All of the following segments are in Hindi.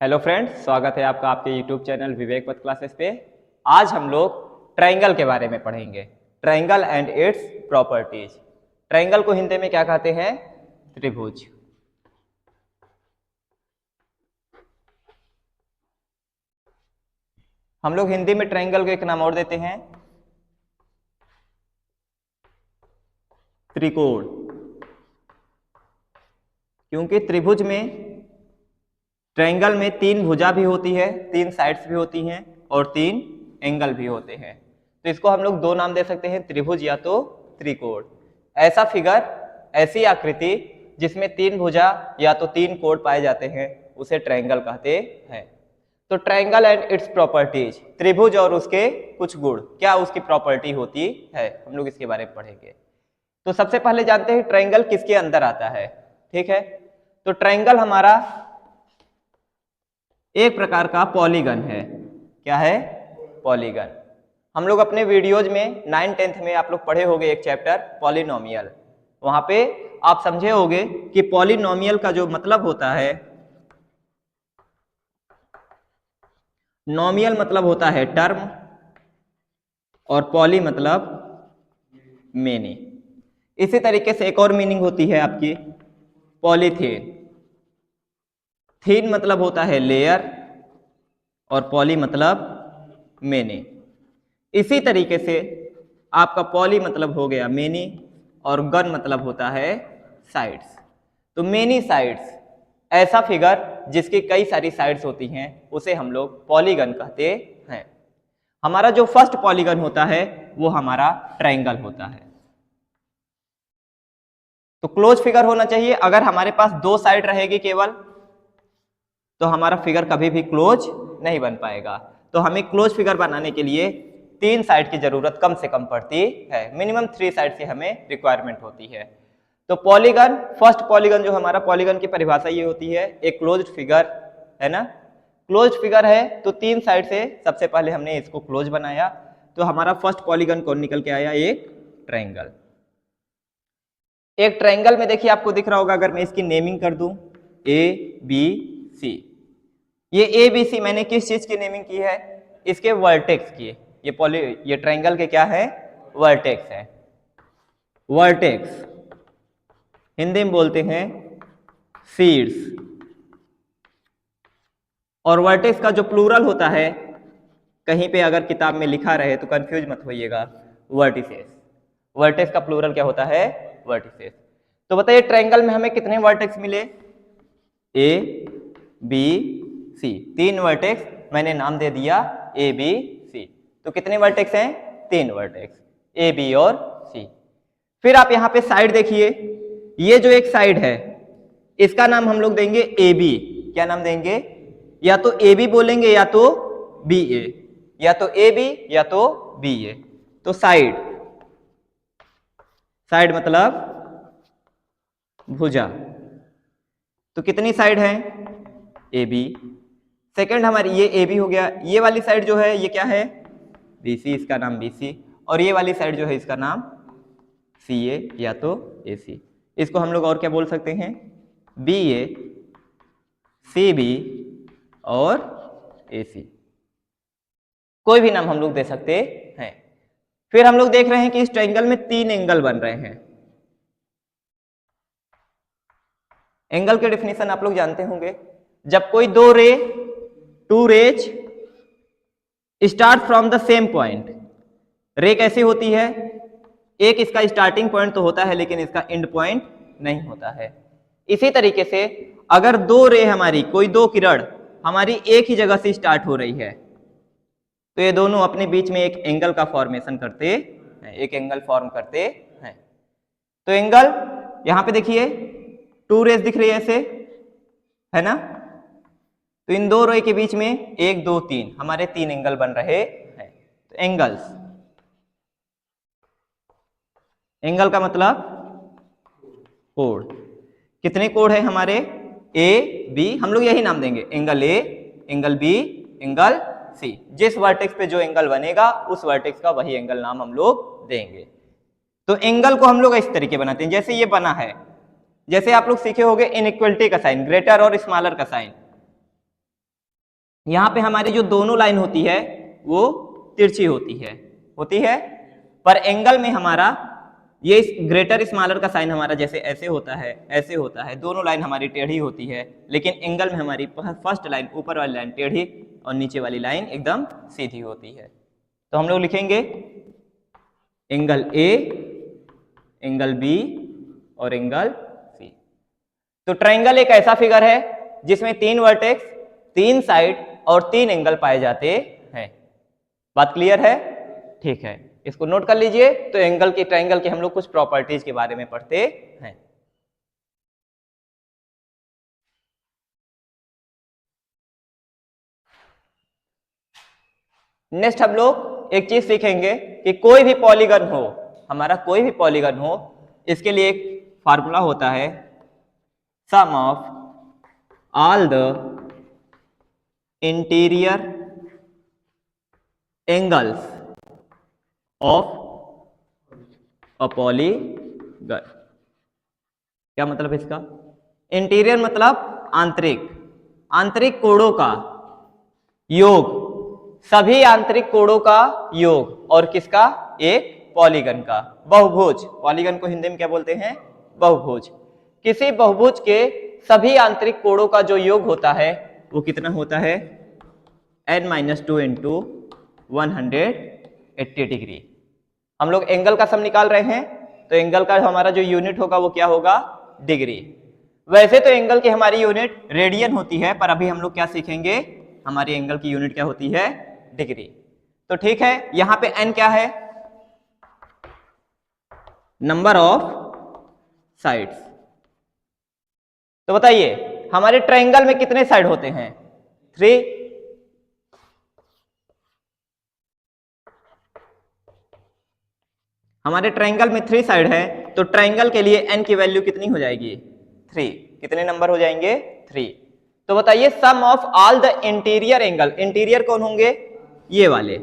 हेलो फ्रेंड्स, स्वागत है आपका आपके यूट्यूब चैनल विवेक पथ क्लासेस पे। आज हम लोग ट्रायंगल के बारे में पढ़ेंगे। Triangle and its properties. Triangle को हिंदी में क्या कहते हैं? त्रिभुज। हम लोग हिंदी में ट्रायंगल को एक नाम और देते हैं, त्रिकोण। क्योंकि त्रिभुज में, ट्रायंगल में तीन भुजा भी होती है, तीन साइड्स भी होती हैं और तीन एंगल भी होते हैं। तो इसको हम लोग दो नाम दे सकते हैं, त्रिभुज या तो त्रिकोण। ऐसा फिगर, ऐसी आकृति जिसमें तीन भुजा या तो तीन कोण पाए जाते हैं, उसे ट्रायंगल कहते हैं। तो ट्रायंगल एंड इट्स प्रॉपर्टीज, त्रिभुज और उसके कुछ गुण, क्या उसकी प्रॉपर्टी होती है, हम लोग इसके बारे में पढ़ेंगे। तो सबसे पहले जानते हैं ट्रायंगल किसके अंदर आता है। ठीक है, तो ट्रायंगल हमारा एक प्रकार का पॉलीगन है। क्या है? पॉलीगन। हम लोग अपने वीडियोज में 9th-10th में आप लोग पढ़े होंगे एक चैप्टर पॉलिनोमियल। वहां पे आप समझे होंगे कि पॉलिनोमियल का जो मतलब होता है, नोमियल मतलब होता है टर्म और पॉली मतलब मेनी। इसी तरीके से एक और मीनिंग होती है आपकी पॉलीथेन। थीन मतलब होता है लेयर और पॉली मतलब मेनी। इसी तरीके से आपका पॉली मतलब हो गया मेनी और गन मतलब होता है साइड्स। तो मेनी साइड्स, ऐसा फिगर जिसकी कई सारी साइड्स होती हैं, उसे हम लोग पॉलीगन कहते हैं। हमारा जो फर्स्ट पॉलीगन होता है वो हमारा ट्रायंगल होता है। तो क्लोज फिगर होना चाहिए। अगर हमारे पास दो साइड रहेगी केवल, तो हमारा फिगर कभी भी क्लोज नहीं बन पाएगा। तो हमें क्लोज फिगर बनाने के लिए तीन साइड की जरूरत कम से कम पड़ती है। मिनिमम 3 साइड की हमें रिक्वायरमेंट होती है। तो पॉलीगन, फर्स्ट पॉलीगन जो हमारा पॉलीगन की परिभाषा ये होती है, एक क्लोज्ड फिगर है ना। क्लोज्ड फिगर है तो तीन साइड से सबसे पहले हमने इसको क्लोज बनाया, तो हमारा फर्स्ट पॉलीगन कौन निकल के आया? एक ट्रायंगल। एक ट्रायंगल में देखिए आपको दिख रहा होगा, अगर मैं इसकी नेमिंग कर दूं ए बी सी, ये ए बी सी मैंने किस चीज की नेमिंग की है? इसके वर्टेक्स की। ये ट्रायंगल के क्या है? वर्टेक्स है। वर्टेक्स हिंदी में बोलते हैं शीर्ष। और वर्टेक्स का जो प्लूरल होता है, कहीं पे अगर किताब में लिखा रहे तो कंफ्यूज मत होइएगा, वर्टिसेस। वर्टेक्स का प्लूरल क्या होता है? वर्टिसेस। तो बताइए ट्रायंगल में हमें कितने वर्टेक्स मिले? ए बी सी, तीन वर्टेक्स मैंने नाम दे दिया ए बी सी। तो कितने वर्टेक्स हैं? तीन वर्टेक्स, ए बी और सी। फिर आप यहां पे साइड देखिए, ये जो एक साइड है इसका नाम हम लोग देंगे ए बी। क्या नाम देंगे? या तो ए बी बोलेंगे या तो बी ए, या तो ए बी या तो बी ए। तो साइड, साइड मतलब भुजा। तो कितनी साइड है? A B. सेकेंड हमारी ये ए बी हो गया। ये वाली साइड जो है ये क्या है? बी सी, इसका नाम बी सी। और ये वाली साइड जो है इसका नाम सी ए या तो ए सी। इसको हम लोग और क्या बोल सकते हैं? बी ए, सी बी और ए सी। कोई भी नाम हम लोग दे सकते हैं। फिर हम लोग देख रहे हैं कि इस ट्रायंगल में तीन एंगल बन रहे हैं। एंगल के डेफिनेशन आप लोग जानते होंगे। जब कोई दो ray, two rays start from the same point. Ray कैसी होती है? एक इसका स्टार्टिंग पॉइंट तो होता है लेकिन इसका एंड पॉइंट नहीं होता है। इसी तरीके से अगर दो रे हमारी, कोई दो किरण हमारी एक ही जगह से स्टार्ट हो रही है, तो ये दोनों अपने बीच में एक एंगल का फॉर्मेशन करते हैं, एक एंगल फॉर्म करते हैं। तो एंगल यहां पे देखिए टू रेज दिख रही है ऐसे, है ना। तो इन दो रे के बीच में एक दो तीन, हमारे तीन एंगल बन रहे हैं। तो एंगल्स, एंगल का मतलब कोण। कितने कोण है हमारे? ए बी, हम लोग यही नाम देंगे, angle A, angle B, angle C. जिस वर्टेक्स पे जो एंगल बनेगा उस वर्टेक्स का वही एंगल नाम हम लोग देंगे। तो एंगल को हम लोग इस तरीके बनाते हैं जैसे ये बना है। जैसे आप लोग सीखे होंगे इनइक्वलिटी का साइन, ग्रेटर और स्मॉलर का साइन। यहां पे हमारी जो दोनों लाइन होती है वो तिरछी होती है, पर एंगल में हमारा ये ग्रेटर स्मॉलर का साइन हमारा जैसे ऐसे होता है, ऐसे होता है, दोनों लाइन हमारी टेढ़ी होती है, लेकिन एंगल में हमारी फर्स्ट लाइन, ऊपर वाली लाइन टेढ़ी और नीचे वाली लाइन एकदम सीधी होती है। तो हम लोग लिखेंगे एंगल ए, एंगल बी और एंगल सी। तो ट्रायंगल एक ऐसा फिगर है जिसमें 3 वर्टेक्स, 3 साइड और 3 एंगल पाए जाते हैं। बात क्लियर है? ठीक है, इसको नोट कर लीजिए। तो एंगल की, ट्रायंगल के हम लोग कुछ प्रॉपर्टीज के बारे में पढ़ते हैं। नेक्स्ट हम लोग एक चीज सीखेंगे कि कोई भी पॉलीगन हो, हमारा कोई भी पॉलीगन हो, इसके लिए एक फार्मूला होता है, sum of all the interior angles of a polygon. क्या मतलब है इसका? इंटीरियर मतलब आंतरिक, आंतरिक कोणों का योग, सभी आंतरिक कोणों का योग, और किसका? एक पॉलीगन का, बहुभुज। पॉलीगन को हिंदी में क्या बोलते हैं? बहुभुज। किसी बहुभुज के सभी आंतरिक कोणों का जो योग होता है वो कितना होता है? n-2 into 180 degree. हम लोग एंगल का सम निकाल रहे हैं, तो एंगल का हमारा जो यूनिट होगा वो क्या होगा? डिग्री। वैसे तो एंगल की हमारी यूनिट रेडियन होती है, पर अभी हम लोग क्या सीखेंगे? हमारी एंगल की यूनिट क्या होती है? डिग्री। तो ठीक है, यहां पे n क्या है? Number of sides. तो बताइए हमारे ट्रायंगल में कितने साइड होते हैं? 3। हमारे ट्रायंगल में 3 साइड है, तो ट्रायंगल के लिए n की वैल्यू कितनी हो जाएगी? 3। कितने नंबर हो जाएंगे? 3। तो बताइए sum of all the interior angle, interior कौन होंगे? ये वाले,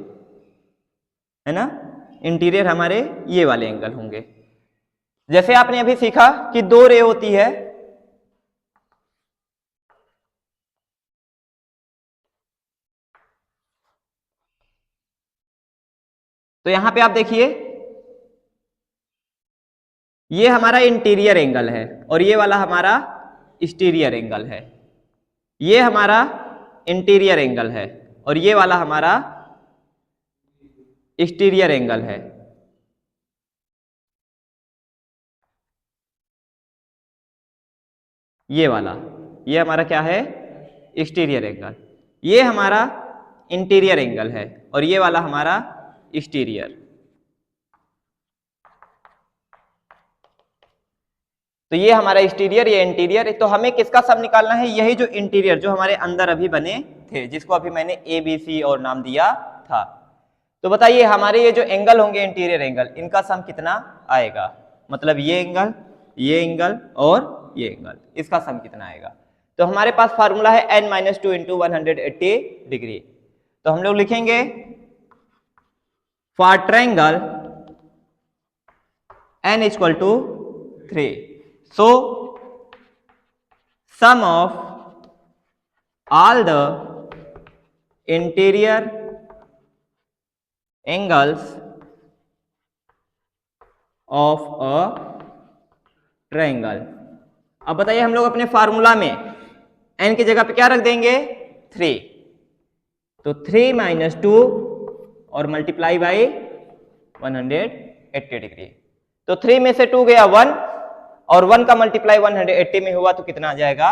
है ना? इंटीरियर हमारे ये वाले एंगल होंगे। जैसे आपने अभी सीखा कि 2 रे होती है, तो यहां पे आप देखिए ये हमारा इंटीरियर एंगल है और ये वाला हमारा एक्सटीरियर एंगल है। ये हमारा इंटीरियर एंगल है और ये वाला हमारा एक्सटीरियर एंगल है। ये वाला, ये हमारा क्या है? Exterior angle. ये हमारा इंटीरियर एंगल है और ये वाला हमारा एक्सटीरियर। तो ये हमारा एक्सटीरियर, ये इंटीरियर। तो हमें किसका सम निकालना है? यही जो इंटीरियर, जो हमारे अंदर अभी बने थे, जिसको अभी मैंने ए बी सी और नाम दिया था। तो बताइए हमारे ये जो एंगल होंगे इंटीरियर एंगल, इनका सम कितना आएगा? मतलब ये एंगल और ये एंगल, इसका सम कितना आएगा? तो हमारे पास फार्मूला है n-2 इंटू 180 डिग्री। तो हम लोग लिखेंगे for triangle n equal to 3, so sum of all the interior angles of a triangle। अब बताइए हम लोग अपने फार्मूला में n की जगह पे क्या रख देंगे? 3। तो 3 माइनस 2 और मल्टीप्लाई बाई 180 डिग्री। तो 3 में से 2 गया 1 और 1 का मल्टीप्लाई 180 में हुआ तो कितना आ जाएगा?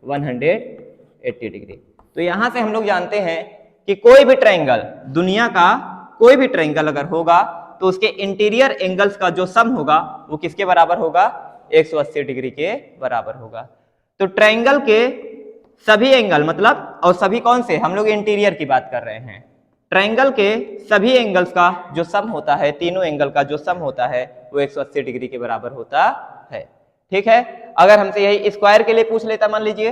180 डिग्री। तो यहां से हम लोग जानते हैं कि कोई भी ट्रायंगल, दुनिया का कोई भी ट्रायंगल अगर होगा तो उसके इंटीरियर एंगल्स का जो सम होगा वो किसके बराबर होगा? 180 डिग्री के बराबर होगा। तो ट्रायंगल के सभी एंगल, मतलब, और सभी कौन से? हम लोग इंटीरियर की बात कर रहे हैं। ट्रायंगल के सभी एंगल्स का जो सम होता है, तीनों एंगल का जो सम होता है वो 180 डिग्री के बराबर होता है। ठीक है, अगर हमसे यही स्क्वायर के लिए पूछ लेता, मान लीजिए,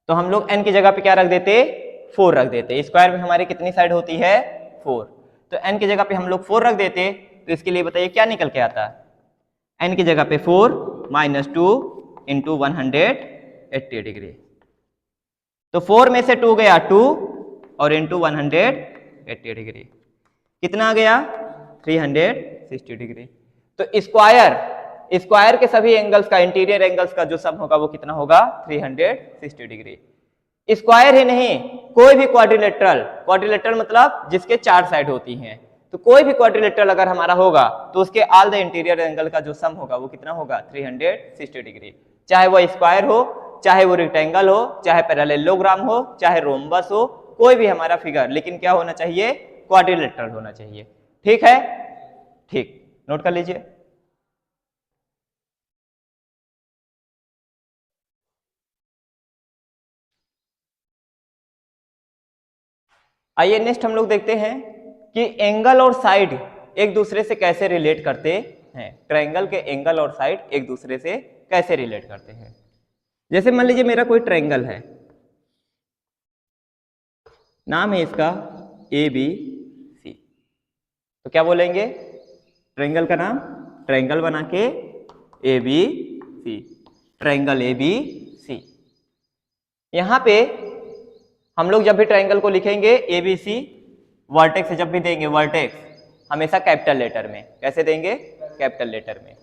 तो हम लोग n की जगह पे क्या रख देते? 4 रख देते। स्क्वायर में हमारी कितनी साइड होती है? 4। तो n की जगह पे हम लोग 4 रख देते, तो इसके लिए बताइए क्या निकल के आता? n की जगह पे 4 माइनस 2 इंटू 180 डिग्री। तो 4 में से 2 गया 2 और इंटू 180 डिग्री, कितना गया 360 डिग्री। तो स्क्वायर के सभी एंगल्स का, इंटीरियर एंगल्स का जो सम होगा वो कितना होगा 360 डिग्री। स्क्वायर ही नहीं, कोई भी क्वाड्रिलेटरल मतलब जिसके 4 साइड होती हैं, तो कोई भी क्वाड्रिलेटरल अगर हमारा होगा तो उसके ऑल द इंटीरियर एंगल का जो सम होगा वो कितना होगा 360 डिग्री। चाहे वो स्क्वायर हो, चाहे वो रेक्टेंगल हो, चाहे पैरेललोग्राम हो, चाहे रोम्बस हो, कोई भी हमारा फिगर, लेकिन क्या होना चाहिए क्वाड्रिलेटरल होना चाहिए। ठीक है, ठीक, नोट कर लीजिए। आइए नेक्स्ट हम लोग देखते हैं कि एंगल और साइड एक दूसरे से कैसे रिलेट करते हैं। ट्रायंगल के एंगल और साइड एक दूसरे से कैसे रिलेट करते हैं। जैसे मान लीजिए मेरा कोई ट्रायंगल है, नाम है इसका ABC, तो क्या बोलेंगे ट्रायंगल का नाम, ट्रायंगल बना के ABC, ट्रायंगल ABC। यहां पे हम लोग जब भी ट्रायंगल को लिखेंगे ABC, वर्टेक्स जब भी देंगे वर्टेक्स हमेशा कैपिटल लेटर में, कैसे देंगे कैपिटल लेटर में।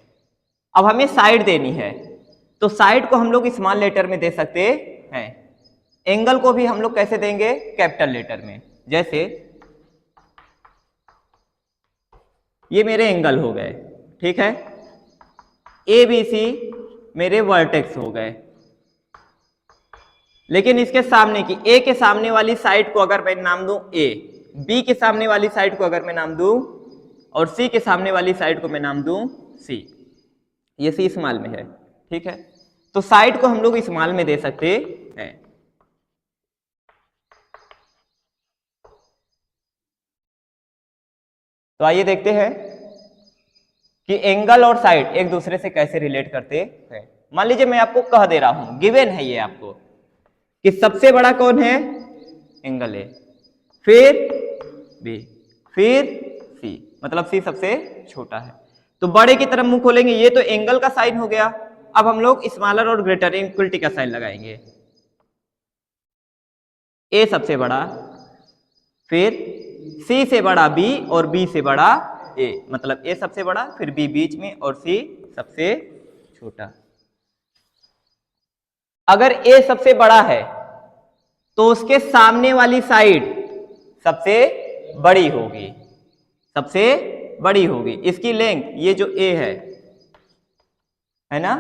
अब हमें साइड देनी है तो साइड को हम लोग स्मॉल लेटर में दे सकते हैं, एंगल को भी हम लोग कैसे देंगे कैपिटल लेटर में। जैसे ये मेरे एंगल हो गए, ठीक है, ABC मेरे वर्टेक्स हो गए, लेकिन इसके सामने की A के सामने वाली साइड को अगर मैं नाम दूं A, B के सामने वाली साइड को अगर मैं नाम दूं और C के सामने वाली साइड को मैं नाम दूं C, ये C स्मॉल में है, ठीक है, तो साइड को हम लोग स्मॉल में दे सकते हैं। तो आइए देखते हैं कि एंगल और साइड एक दूसरे से कैसे रिलेट करते हैं। मान लीजिए मैं आपको कह दे रहा हूं, गिवन है ये आपको, कि सबसे बड़ा कौन है एंगल A, फिर B, फिर C, मतलब C सबसे छोटा है। तो बड़े की तरफ मुंह खोलेंगे, ये तो एंगल का साइन हो गया। अब हम लोग स्मॉलर और ग्रेटर इक्वलिटी का साइन लगाएंगे। A सबसे बड़ा, फिर C से बड़ा B और B से बड़ा A, मतलब A सबसे बड़ा, फिर B बीच में और C सबसे छोटा। अगर A सबसे बड़ा है तो उसके सामने वाली साइड सबसे बड़ी होगी, सबसे बड़ी होगी। इसकी लेंथ ये जो A है ना,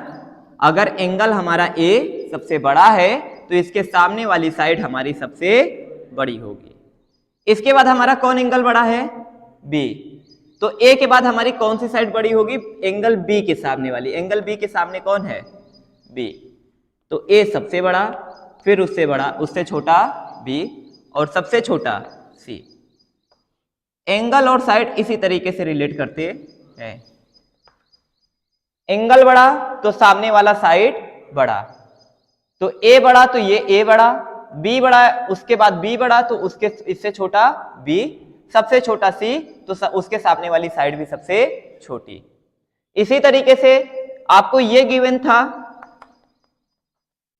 अगर एंगल हमारा A सबसे बड़ा है तो इसके सामने वाली साइड हमारी सबसे बड़ी होगी। इसके बाद हमारा कौन एंगल बड़ा है B, तो A के बाद हमारी कौन सी साइड बड़ी होगी एंगल B के सामने वाली, एंगल B के सामने कौन है B, तो A सबसे बड़ा, फिर उससे बड़ा, उससे छोटा B और सबसे छोटा C। एंगल और साइड इसी तरीके से रिलेट करते हैं। एंगल बड़ा तो सामने वाला साइड बड़ा, तो A बड़ा तो ये A बड़ा, B बड़ा उसके बाद B बड़ा तो उसके इससे छोटा B, सबसे छोटा C तो उसके सामने वाली साइड भी सबसे छोटी। इसी तरीके से आपको ये गिवन था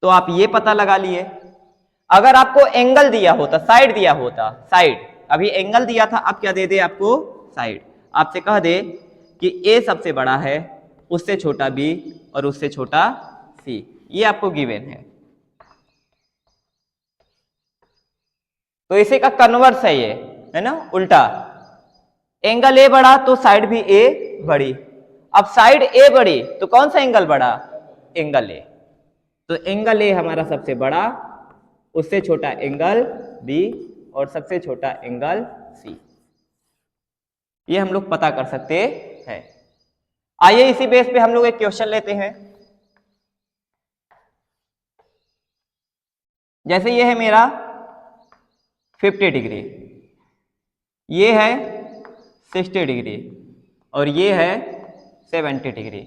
तो आप ये पता लगा लिए। अगर आपको एंगल दिया होता, साइड दिया होता, साइड, अभी एंगल दिया था, अब क्या दे दे आपको साइड, आपसे कह दे कि A सबसे बड़ा है, उससे छोटा B और उससे छोटा C, ये आपको गिवन है। तो इसी का कन्वर्स है ये, है ना, उल्टा। एंगल A बड़ा तो साइड भी A बड़ी। अब साइड A बड़ी तो कौन सा एंगल बड़ा एंगल A, तो एंगल A हमारा सबसे बड़ा, उससे छोटा एंगल B और सबसे छोटा एंगल C, ये हम लोग पता कर सकते हैं। आइए इसी बेस पे हम लोग एक क्वेश्चन लेते हैं। जैसे ये है मेरा 50 डिग्री, ये है 60 डिग्री और ये है 70 डिग्री,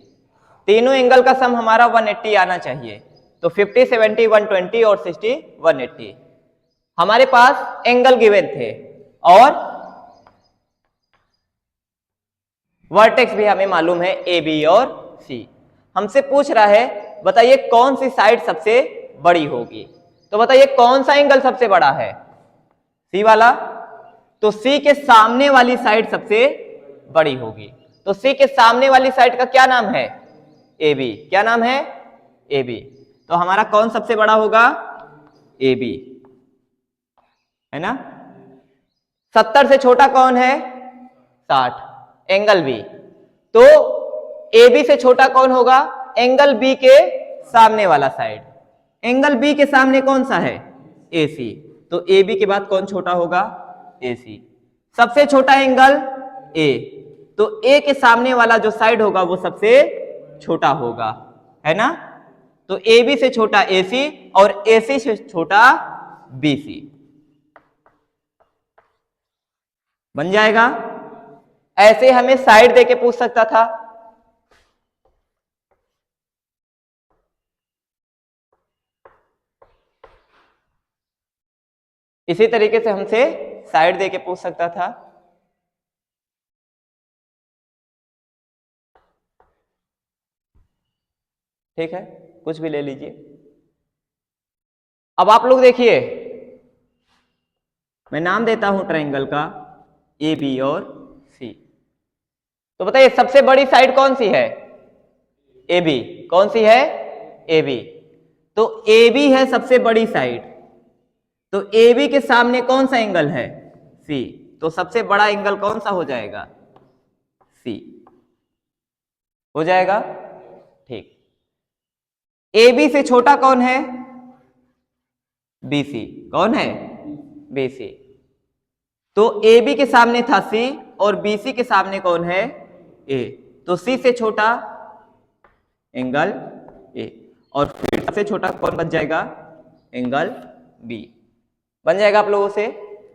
तीनों एंगल का सम हमारा 180 आना चाहिए। तो 50, 70, 120 और 60, 180 हमारे पास एंगल गिवन थे और वर्टेक्स भी हमें मालूम है A, B और C। हमसे पूछ रहा है बताइए कौन सी साइड सबसे बड़ी होगी। तो बताइए कौन सा एंगल सबसे बड़ा है, सी वाला। तो सी के सामने वाली साइड सबसे बड़ी होगी। तो सी के सामने वाली साइड का क्या नाम है, ए बी। क्या नाम है, ए बी। तो हमारा कौन सबसे बड़ा होगा, ए बी, है ना। 70 से छोटा कौन है, 60, एंगल बी। तो ए बी से छोटा कौन होगा, एंगल बी के सामने वाला साइड। एंगल बी के सामने कौन सा है, ए सी। तो ए बी के बाद कौन छोटा होगा, ए सी। सबसे छोटा एंगल ए, तो ए के सामने वाला जो साइड होगा वो सबसे छोटा होगा, है ना। तो ए बी से छोटा ए सी और ए सी से छोटा बी सी बन जाएगा। ऐसे हमें साइड देके पूछ सकता था। इसी तरीके से हमसे साइड देके पूछ सकता था। ठीक है, कुछ भी ले लीजिए। अब आप लोग देखिए, मैं नाम देता हूं ट्रायंगल का ए बी और सी। तो बताइए सबसे बड़ी साइड कौन सी है, ए बी। कौन सी है, ए बी। तो ए बी है सबसे बड़ी साइड। तो ए बी के सामने कौन सा एंगल है, सी। तो सबसे बड़ा एंगल कौन सा हो जाएगा, सी हो जाएगा। ठीक। ए बी से छोटा कौन है, बी सी। कौन है, बी सी। तो ए बी के सामने था सी और बी सी के सामने कौन है, ए। तो सी से छोटा एंगल ए और फिर सबसे छोटा कौन बन जाएगा, एंगल बी बन जाएगा आप लोगों से।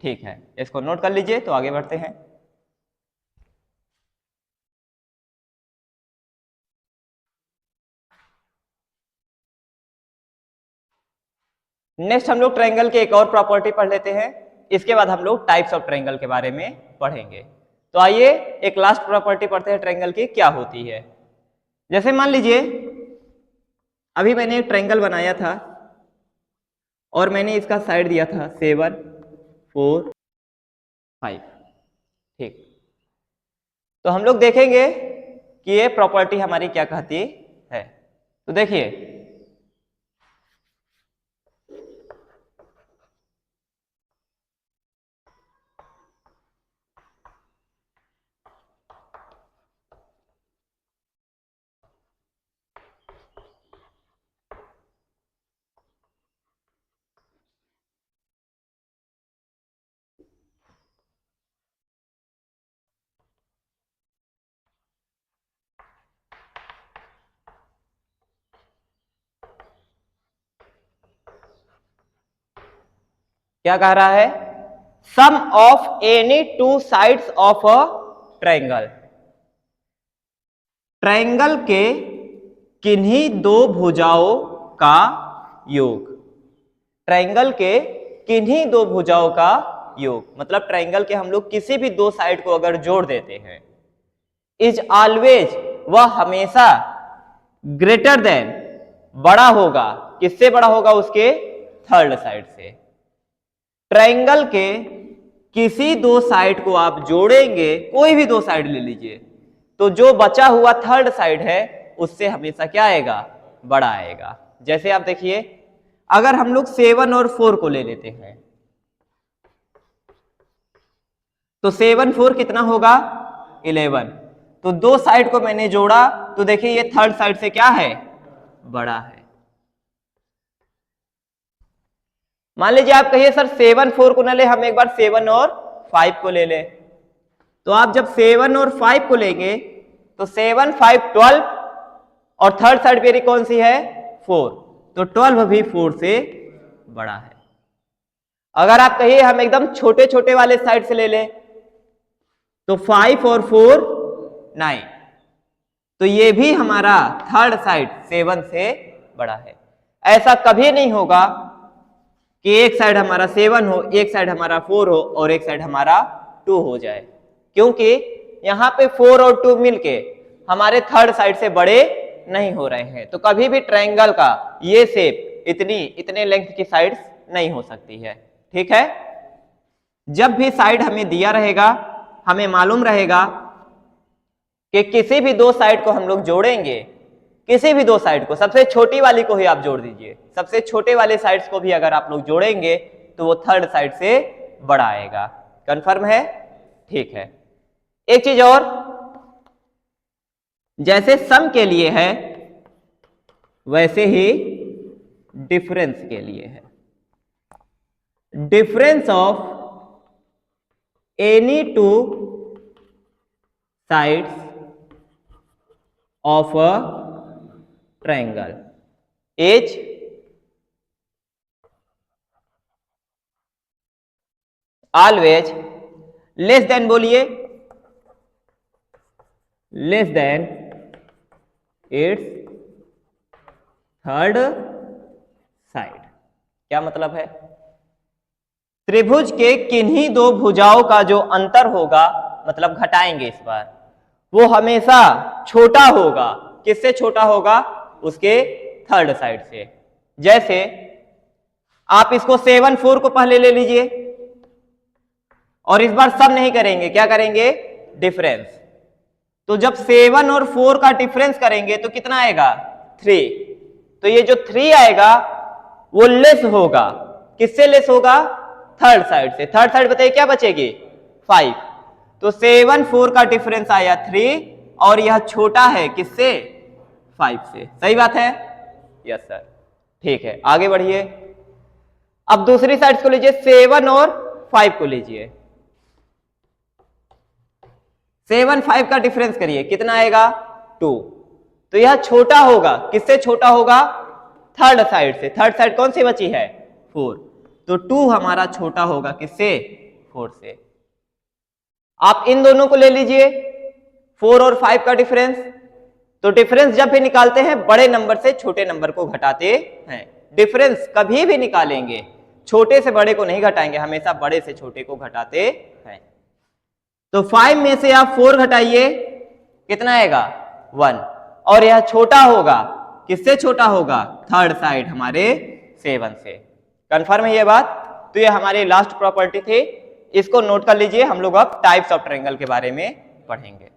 ठीक है, इसको नोट कर लीजिए। तो आगे बढ़ते हैं। नेक्स्ट हम लोग ट्रायंगल के एक और प्रॉपर्टी पढ़ लेते हैं। इसके बाद हम लोग टाइप्स ऑफ ट्रायंगल के बारे में पढ़ेंगे। तो आइए एक लास्ट प्रॉपर्टी पढ़ते हैं ट्रायंगल की क्या होती है। जैसे मान लीजिए अभी मैंने एक ट्रायंगल बनाया था और मैंने इसका साइड दिया था 7, 4, 5। ठीक। तो हम लोग देखेंगे कि ये प्रॉपर्टी हमारी क्या कहती है। तो देखिए क्या कह रहा है, sum of any two sides of a triangle. Triangle के किन्हीं दो भुजाओं का योग। ट्रायंगल के किन्हीं दो भुजाओं का योग मतलब ट्रायंगल के हम लोग किसी भी दो साइड को अगर जोड़ देते हैं, इज ऑलवेज, वह हमेशा ग्रेटर देन, बड़ा होगा। किससे बड़ा होगा, उसके थर्ड साइड से। ट्रायंगल के किसी दो साइड को आप जोड़ेंगे, कोई भी दो साइड ले लीजिए, तो जो बचा हुआ थर्ड साइड है उससे हमेशा क्या आएगा, बड़ा आएगा। जैसे आप देखिए अगर हम लोग 7 और 4 को ले लेते हैं तो 7 4 कितना होगा, 11। तो दो साइड को मैंने जोड़ा तो देखिए ये थर्ड साइड से क्या है, बड़ा है। मान लीजिए आप कहिए सर 7 4 को ना ले, हम एक बार 7 और 5 को ले ले। तो आप जब 7 और 5 को लेंगे तो 7 5 12 और थर्ड साइड मेरी कौन सी है, 4। तो 12 भी 4 से बड़ा है। अगर आप कहिए हम एकदम छोटे छोटे वाले साइड से ले ले तो 5 और 4 9। तो ये भी हमारा थर्ड साइड 7 से बड़ा है। ऐसा कभी नहीं होगा कि एक साइड हमारा 7 हो, एक साइड हमारा 4 हो और एक साइड हमारा 2 हो जाए, क्योंकि यहां पे 4 और 2 मिलके हमारे थर्ड साइड से बड़े नहीं हो रहे हैं। तो कभी भी ट्रायंगल का ये शेप इतने लेंथ की साइड्स नहीं हो सकती है। ठीक है, जब भी साइड हमें दिया रहेगा, हमें मालूम रहेगा कि किसी भी दो साइड को हम लोग जोड़ेंगे, किसी भी दो साइड को, सबसे छोटी वाली को ही आप जोड़ दीजिए, सबसे छोटे वाले साइड्स को भी अगर आप लोग जोड़ेंगे तो वो थर्ड साइड से बड़ा आएगा। कंफर्म है? ठीक है, एक चीज और, जैसे सम के लिए है वैसे ही डिफरेंस के लिए है। Difference of any two sides of a triangle is always less than, बोलिए, less than its third side. क्या मतलब है? त्रिभुज के किन्हीं दो भुजाओं का जो अंतर होगा, मतलब घटाएंगे इस बार, वो हमेशा छोटा होगा। किससे छोटा होगा? उसके थर्ड साइड से। जैसे आप इसको 7 4 को पहले ले लीजिए और इस बार सब नहीं करेंगे, क्या करेंगे? डिफरेंस। तो जब 7 और 4 का डिफरेंस करेंगे तो कितना आएगा? 3। तो ये जो 3 आएगा वो लेस होगा। किससे लेस होगा? थर्ड साइड से। थर्ड साइड बताइए क्या बचेगी? 5। तो 7 4 का डिफरेंस आया 3 और यह छोटा है किससे? 5 से। सही बात है? Yes sir. ठीक है, आगे बढ़िए। अब दूसरी साइड को लीजिए, 7 और 5 को लीजिए। 7 5 का डिफरेंस करिए, कितना आएगा? 2। तो यह छोटा होगा। किससे छोटा होगा? थर्ड साइड से। थर्ड साइड कौन सी बची है? 4। तो 2 हमारा छोटा होगा किससे? 4 से। आप इन दोनों को ले लीजिए, 4 और 5 का डिफरेंस। तो डिफरेंस जब भी निकालते हैं बड़े नंबर से छोटे नंबर को घटाते हैं। डिफरेंस कभी भी निकालेंगे छोटे से बड़े को नहीं घटाएंगे, हमेशा बड़े से छोटे को घटाते हैं। तो 5 में से आप 4 घटाइए, कितना आएगा? 1। और यह छोटा होगा, किससे छोटा होगा? थर्ड साइड हमारे 7 से। कंफर्म है ये बात? तो ये हमारी लास्ट प्रॉपर्टी थी, इसको नोट कर लीजिए। हम लोग अब टाइप्स ऑफ ट्रायंगल के बारे में पढ़ेंगे।